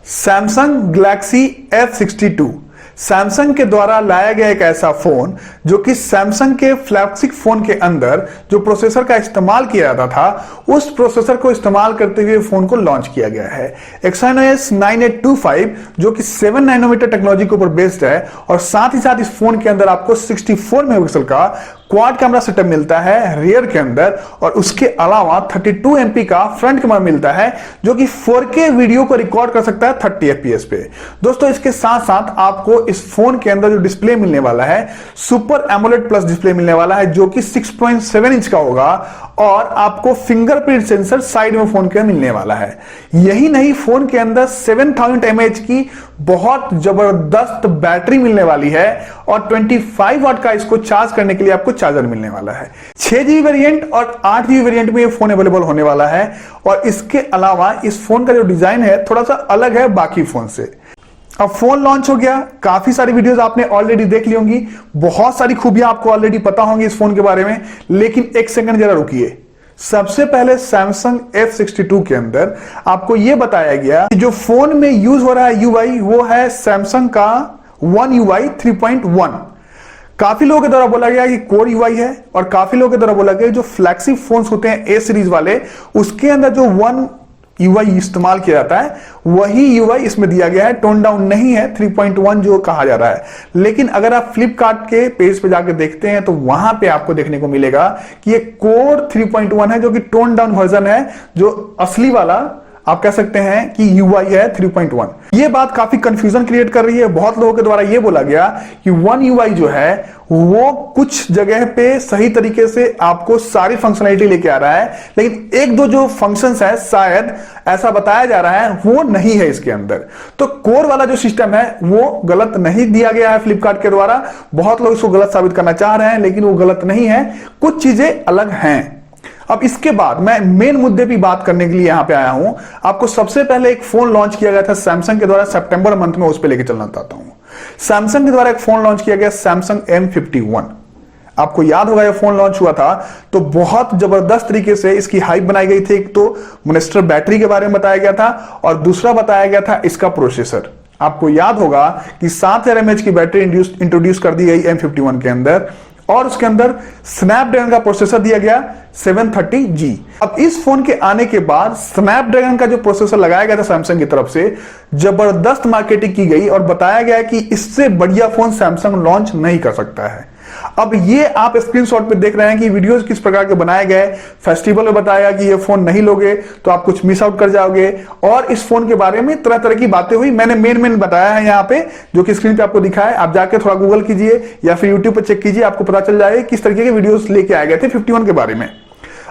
Samsung Galaxy F62 Samsung के द्वारा लाया गया एक ऐसा फोन जो कि सैमसंग के फ्लैगशिप फोन के अंदर जो प्रोसेसर का इस्तेमाल किया जाता था उस प्रोसेसर को इस्तेमाल करते हुए फोन को लॉन्च किया गया है। Exynos 9825 जो कि 7 नैनोमीटर टेक्नोलॉजी के ऊपर बेस्ड है और साथ ही साथ इस फोन के अंदर आपको 64 मेगापिक्सल का क्वाड कैमरा सेटअप मिलता है रियर के अंदर और उसके अलावा 32 MP का फ्रंट कैमरा मिलता है जो कि 4K वीडियो को रिकॉर्ड कर सकता है 30 FPS पे। दोस्तों इसके साथ साथ आपको इस फोन के अंदर जो डिस्प्ले मिलने वाला है सुपर एमोलेड प्लस डिस्प्ले मिलने वाला है जो कि 6.7 इंच का होगा और आपको फिंगरप्रिंट सेंसर साइड में फोन के मिलने वाला है। यही नहीं, फोन के अंदर 7000 mAh की बहुत जबरदस्त बैटरी मिलने वाली है और 25 वाट का इसको चार्ज करने के लिए आपको चार्जर मिलने वाला है। 6GB वेरिएंट और 8GB वेरिएंट में ये फोन अवेलेबल होने वाला है और इसके अलावा इस फोन का जो डिजाइन है थोड़ा सा अलग है बाकी फोन से। अब फोन लॉन्च हो गया, काफी सारी वीडियोस आपने ऑलरेडी देख ली होंगी, बहुत सारी खूबियां आपको ऑलरेडी पता होंगी इस फोन के बारे में, लेकिन एक सेकंड जरा रुकिए। सबसे पहले सैमसंग F62 के अंदर आपको यह बताया गया कि जो फोन में यूज हो रहा है UI वो है सैमसंग का One UI 3.1। काफी लोगों के द्वारा बोला गया कि कोर UI है और काफी लोगों के द्वारा बोला गया जो फ्लैगशिप फोन्स होते हैं A सीरीज वाले उसके अंदर जो One UI इस्तेमाल किया जाता है वही UI इसमें दिया गया है, टोन डाउन नहीं है 3.1 जो कहा जा रहा है। लेकिन अगर आप फ्लिपकार्ट के पेज पे जाकर देखते हैं तो वहां पे आपको देखने को मिलेगा कि ये कोर 3.1 है जो कि टोन डाउन वर्जन है, जो असली वाला आप कह सकते हैं कि UI है 3.1। ये बात काफी कंफ्यूजन क्रिएट कर रही है। बहुत लोगों के द्वारा ये बोला गया कि One UI जो है वो कुछ जगह पे सही तरीके से आपको सारी फंक्शनैलिटी लेके आ रहा है, लेकिन एक दो जो फंक्शंस है शायद ऐसा बताया जा रहा है वो नहीं है इसके अंदर। तो कोर वाला जो सिस्टम है वो गलत नहीं दिया गया है फ्लिपकार्ट के द्वारा। बहुत लोग इसको गलत साबित करना चाह रहे हैं लेकिन वो गलत नहीं है, कुछ चीजें अलग हैं। अब इसके बाद मैं मेन मुद्दे पे बात करने के लिए यहां पे आया हूं। आपको सबसे पहले एक फोन लॉन्च किया गया था सैमसंग के द्वारा सितंबर मंथ में, उस पे लेके चलना चाहता हूं। सैमसंग के द्वारा एक फोन लॉन्च किया गया सैमसंग M51। आपको याद होगा ये फोन लॉन्च हुआ था तो बहुत जबरदस्त तरीके से इसकी हाइप बनाई गई थी। एक तो मोनेस्टर बैटरी के बारे में बताया गया था और दूसरा बताया गया था इसका प्रोसेसर। आपको याद होगा कि 7000 mAh की बैटरी इंट्रोड्यूस कर दी गई M51 के अंदर और उसके अंदर स्नैपड्रैगन का प्रोसेसर दिया गया 730G। अब इस फोन के आने के बाद स्नैपड्रैगन का जो प्रोसेसर लगाया गया था सैमसंग की तरफ से जबरदस्त मार्केटिंग की गई और बताया गया कि इससे बढ़िया फोन सैमसंग लॉन्च नहीं कर सकता है। अब ये आप स्क्रीनशॉट पे देख रहे हैं कि वीडियोस किस प्रकार के बनाए गए। फेस्टिवल में बताया कि ये फोन नहीं लोगे तो आप कुछ मिस आउट कर जाओगे और इस फोन के बारे में तरह तरह की बातें हुई। मैंने मेन बताया है यहाँ पे जो कि स्क्रीन पे आपको दिखा है। आप जाके थोड़ा गूगल कीजिए या फिर यूट्यूब पे चेक कीजिए, आपको पता चल जाएगा किस तरीके के वीडियोस लेके आए गए थे 51 के बारे में।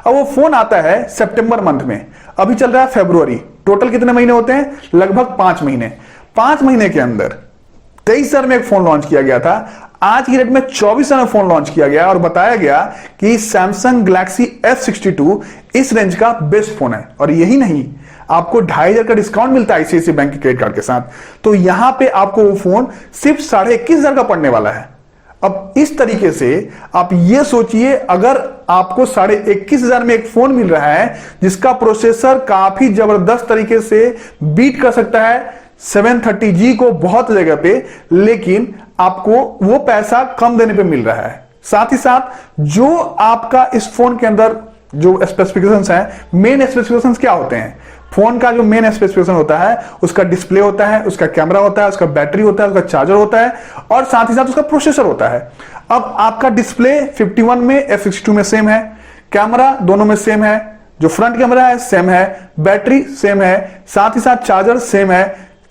अब वो फोन आता है सितंबर मंथ में, अभी चल रहा है फरवरी। टोटल कितने महीने होते हैं? लगभग 5 महीने। 5 महीने के अंदर 23,000 में एक फोन लॉन्च किया गया था। आज की डेट में 24,000 में फोन लॉन्च किया गया और बताया गया कि सैमसंग गैलेक्सी F62 इस रेंज का बेस्ट फोन है। और यही नहीं, आपको 2,500 का डिस्काउंट मिलता है ICICI बैंक के क्रेडिट कार्ड के साथ। तो यहां पे आपको वो फोन सिर्फ 21,500 का पड़ने वाला है। अब इस तरीके से आप ये सोचिए, अगर आपको 21,500 में एक फोन मिल रहा है जिसका प्रोसेसर काफी जबरदस्त तरीके से बीट कर सकता है 730G को बहुत जगह पे, लेकिन आपको वो पैसा कम देने पे मिल रहा है। साथ ही साथ जो आपका इस फोन के अंदर जो स्पेसिफिकेशंस हैं, मेन स्पेसिफिकेशंस क्या होते हैं? फोन का जो मेन स्पेसिफिकेशन होता है उसका डिस्प्ले होता है, उसका कैमरा होता है, उसका बैटरी होता है, उसका चार्जर होता है और साथ ही साथ उसका प्रोसेसर होता है। अब आपका डिस्प्ले 51 में F62 में सेम है, कैमरा दोनों में सेम है, जो फ्रंट कैमरा है सेम है, बैटरी सेम है, साथ ही साथ चार्जर सेम है।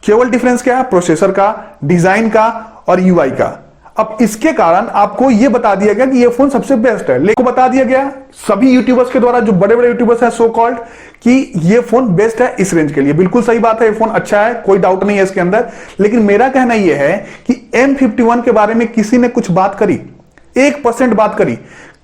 केवल डिफरेंस क्या है? प्रोसेसर का, डिजाइन का और UI का। अब इसके कारण आपको यह बता दिया गया कि यह फोन सबसे बेस्ट है। लेकिन बता दिया गया सभी यूट्यूबर्स के द्वारा, जो बड़े बड़े यूट्यूबर्स हैं सो कॉल्ड, कि यह फोन बेस्ट है इस रेंज के लिए। बिल्कुल सही बात है, यह फोन अच्छा है, कोई डाउट नहीं है इसके अंदर। लेकिन मेरा कहना यह है कि M51 के बारे में किसी ने कुछ बात करी, 1% बात करी।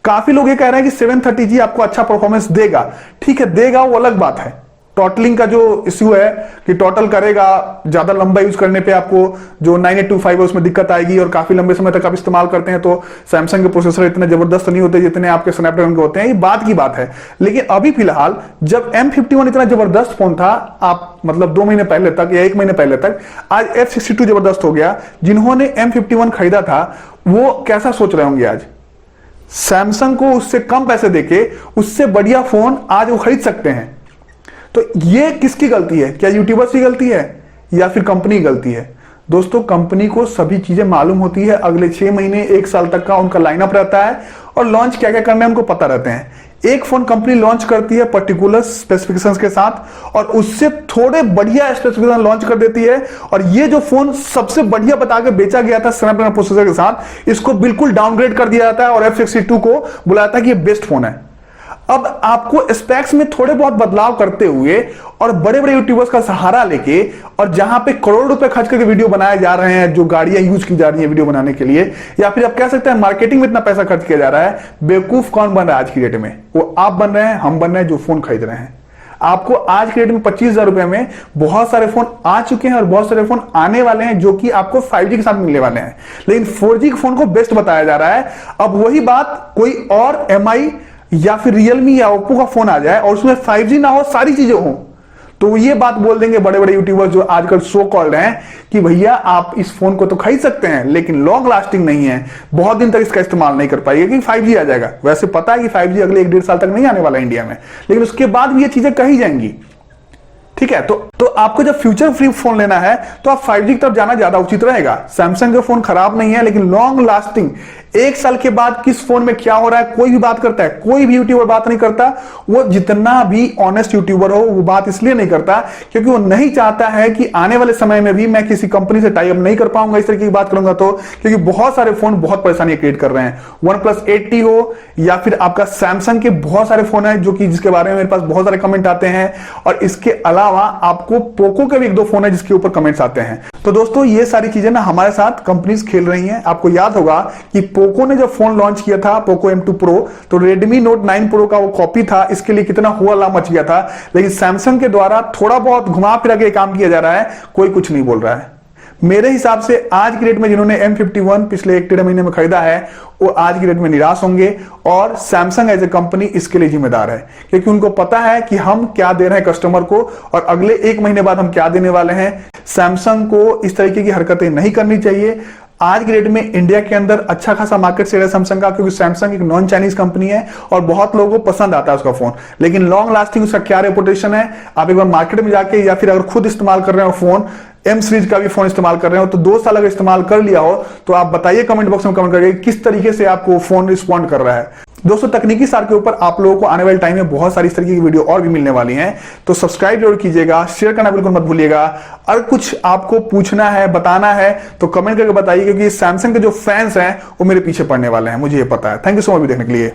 काफी लोग ये कह रहे हैं कि 730G आपको अच्छा परफॉर्मेंस देगा। ठीक है, देगा, वो अलग बात है, टोटलिंग का जो इश्यू है कि टोटल करेगा, ज्यादा लंबा यूज करने पे आपको जो 9825 है उसमें दिक्कत आएगी, और काफी लंबे समय तक आप इस्तेमाल करते हैं तो सैमसंग के प्रोसेसर इतने जबरदस्त नहीं होते जितने आपके स्नैपड्रैगन के होते हैं, ये बात की बात है। लेकिन अभी फिलहाल जब M51 इतना जबरदस्त फोन था, आप मतलब 2 महीने पहले तक या 1 महीने पहले तक, आज F62 जबरदस्त हो गया। जिन्होंने M51 खरीदा था वो कैसा सोच रहे होंगे आज, सैमसंग को उससे कम पैसे देके उससे बढ़िया फोन आज वो खरीद सकते हैं। तो ये किसकी गलती है? क्या यूट्यूबर्स की गलती है या फिर कंपनी की गलती है? दोस्तों, कंपनी को सभी चीजें मालूम होती है, अगले 6 महीने 1 साल तक का उनका लाइनअप रहता है और लॉन्च क्या क्या करना है उनको पता रहते हैं। एक फोन कंपनी लॉन्च करती है पर्टिकुलर स्पेसिफिकेशंस के साथ और उससे थोड़े बढ़िया स्पेसिफिकेशन लॉन्च कर देती है, और ये जो फोन सबसे बढ़िया बता के बेचा गया था स्नैपड्रैगन प्रोसेसर के साथ, इसको बिल्कुल डाउनग्रेड कर दिया जाता है और F62 को बुलाया था कि ये बेस्ट फोन है। अब आपको स्पेक्स में थोड़े बहुत बदलाव करते हुए और बड़े बड़े यूट्यूबर्स का सहारा लेके, और जहां पे करोड़ रुपए खर्च करके वीडियो बनाए जा रहे हैं, जो गाड़ियां यूज की जा रही है वीडियो बनाने के लिए, या फिर आप कह सकते हैं मार्केटिंग में इतना पैसा खर्च किया जा रहा है, बेवकूफ कौन बन रहा है आज की डेट में? वो आप बन रहे हैं, हम बन रहे हैं जो फोन खरीद रहे हैं। आपको आज के डेट में 25,000 रुपए में बहुत सारे फोन आ चुके हैं और बहुत सारे फोन आने वाले हैं जो कि आपको 5G के साथ मिलने वाले हैं, लेकिन 4G के फोन को बेस्ट बताया जा रहा है। अब वही बात कोई और MI या फिर रियलमी या ओप्पो का फोन आ जाए और उसमें 5G ना हो, सारी चीजें हो, तो ये बात बोल देंगे बड़े बड़े यूट्यूबर्स जो आजकल सो कॉल्ड हैं कि भैया आप इस फोन को तो खरीद सकते हैं लेकिन लॉन्ग लास्टिंग नहीं है, बहुत दिन तक इसका इस्तेमाल नहीं कर पाएंगे कि 5G आ जाएगा। वैसे पता है कि 5G अगले 1-1.5 साल तक नहीं आने वाला इंडिया में, लेकिन उसके बाद भी ये चीजें कही जाएंगी। ठीक है, तो आपको जब फ्यूचर फ्री फोन लेना है तो आप 5G की तरफ जाना ज्यादा उचित रहेगा। सैमसंग का फोन खराब नहीं है, लेकिन लॉन्ग लास्टिंग 1 साल के बाद किस फोन में क्या हो रहा है कोई भी बात करता है, कोई भी यूट्यूबर बात नहीं करता। वो जितना भी ऑनेस्ट यूट्यूबर हो वो बात इसलिए नहीं करता क्योंकि वो नहीं चाहता है कि आने वाले समय में भी मैं किसी कंपनी से टाई अप नहीं कर पाऊंगा इस तरीके की बात करूंगा तो, क्योंकि बहुत सारे फोन बहुत परेशानी क्रिएट कर रहे हैं। OnePlus 8T हो या फिर आपका सैमसंग के बहुत सारे फोन है जो कि जिसके बारे में मेरे पास बहुत सारे कमेंट आते हैं, और इसके अलावा आपको पोको के भी 1-2 फोन है जिसके ऊपर कमेंट्स आते हैं। तो दोस्तों, ये सारी चीजें ना हमारे साथ कंपनीज खेल रही हैं। आपको याद होगा कि पोको ने जब फोन लॉन्च किया था पोको M2 Pro, तो Redmi Note 9 Pro का वो कॉपी था, इसके लिए कितना हुआ ला मच गया था, लेकिन सैमसंग के द्वारा थोड़ा बहुत घुमा फिरा के काम किया जा रहा है, कोई कुछ नहीं बोल रहा है। मेरे हिसाब से आज की डेट में जिन्होंने M51 पिछले 1-1.5 महीने में खरीदा है वो आज की डेट में निराश होंगे, और सैमसंग एज ए कंपनी इसके लिए जिम्मेदार है, क्योंकि उनको पता है कि हम क्या दे रहे हैं कस्टमर को और अगले 1 महीने बाद हम क्या देने वाले हैं। सैमसंग को इस तरीके की हरकतें नहीं करनी चाहिए। आज की डेट में इंडिया के अंदर अच्छा खासा मार्केट शेयर है सैमसंग का, क्योंकि सैमसंग एक नॉन चाइनीज कंपनी है और बहुत लोगों को पसंद आता है उसका फोन, लेकिन लॉन्ग लास्टिंग उसका क्या रेपुटेशन है आप एक बार मार्केट में जाके, या फिर अगर खुद इस्तेमाल कर रहे हो फोन, M सीरीज का भी फोन इस्तेमाल कर रहे हो तो 2 साल अगर इस्तेमाल कर लिया हो तो आप बताइए कमेंट बॉक्स में कमेंट करके किस तरीके से आपको फोन रिस्पॉन्ड कर रहा है। दोस्तों, तकनीकी सार के ऊपर आप लोगों को आने वाले टाइम में बहुत सारी इस तरीके की वीडियो और भी मिलने वाली हैं, तो सब्सक्राइब जरूर कीजिएगा, शेयर करना बिल्कुल मत भूलिएगा। अगर कुछ आपको पूछना है, बताना है तो कमेंट करके बताइए, क्योंकि सैमसंग के जो फैंस हैं वो मेरे पीछे पड़ने वाले हैं, मुझे ये पता है। थैंक यू सो मच देखने के लिए।